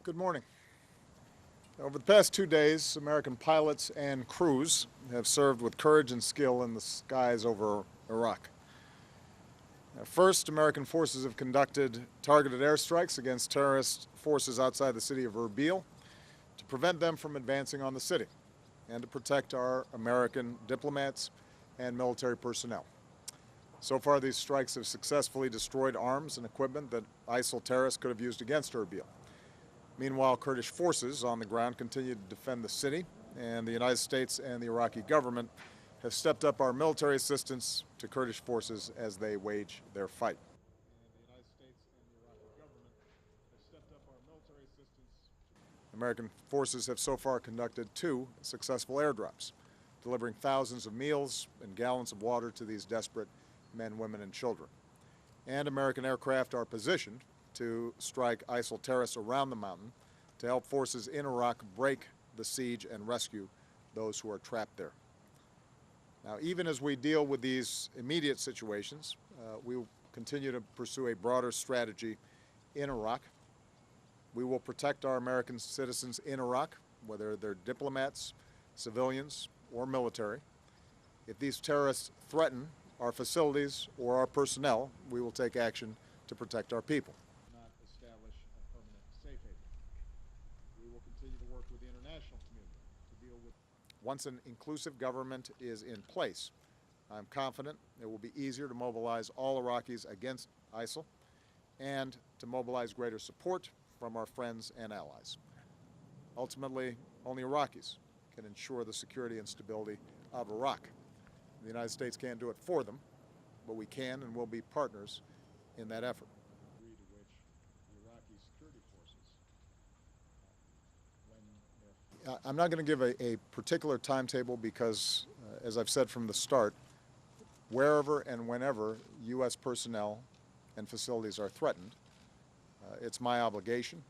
Good morning. Over the past 2 days, American pilots and crews have served with courage and skill in the skies over Iraq. First, American forces have conducted targeted airstrikes against terrorist forces outside the city of Erbil to prevent them from advancing on the city and to protect our American diplomats and military personnel. So far, these strikes have successfully destroyed arms and equipment that ISIL terrorists could have used against Erbil. Meanwhile, Kurdish forces on the ground continue to defend the city, and the United States and the Iraqi government have stepped up our military assistance to Kurdish forces as they wage their fight. American forces have so far conducted 2 successful airdrops, delivering thousands of meals and gallons of water to these desperate men, women, and children. And American aircraft are positioned to strike ISIL terrorists around the mountain to help forces in Iraq break the siege and rescue those who are trapped there. Now, even as we deal with these immediate situations, we will continue to pursue a broader strategy in Iraq. We will protect our American citizens in Iraq, whether they're diplomats, civilians, or military. If these terrorists threaten our facilities or our personnel, we will take action to protect our people. Not establish a permanent safe haven. We will continue to work with the international community to deal with. Once an inclusive government is in place, I'm confident it will be easier to mobilize all Iraqis against ISIL and to mobilize greater support from our friends and allies. Ultimately, only Iraqis can ensure the security and stability of Iraq. The United States can't do it for them, but we can and will be partners in that effort. I'm not going to give a particular timetable because, as I've said from the start, wherever and whenever U.S. personnel and facilities are threatened, it's my obligation,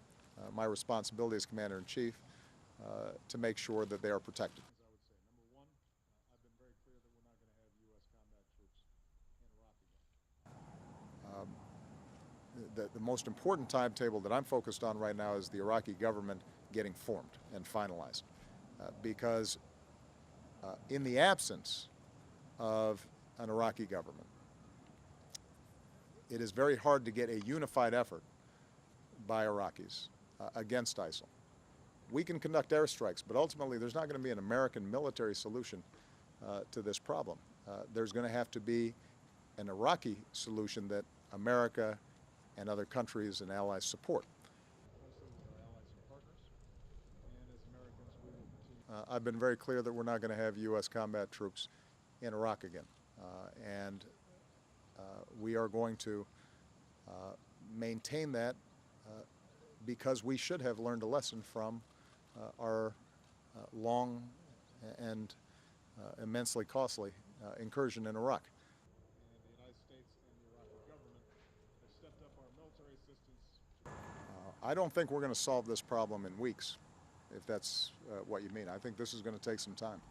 my responsibility as Commander-in-Chief, to make sure that they are protected. The most important timetable that I'm focused on right now is the Iraqi government getting formed and finalized. Because in the absence of an Iraqi government, it is very hard to get a unified effort by Iraqis against ISIL. We can conduct airstrikes, but ultimately there's not going to be an American military solution to this problem. There's going to have to be an Iraqi solution that America and other countries and allies support. I've been very clear that we're not going to have U.S. combat troops in Iraq again. And we are going to maintain that because we should have learned a lesson from our long and immensely costly incursion in Iraq. I don't think we're going to solve this problem in weeks, if that's what you mean. I think this is going to take some time.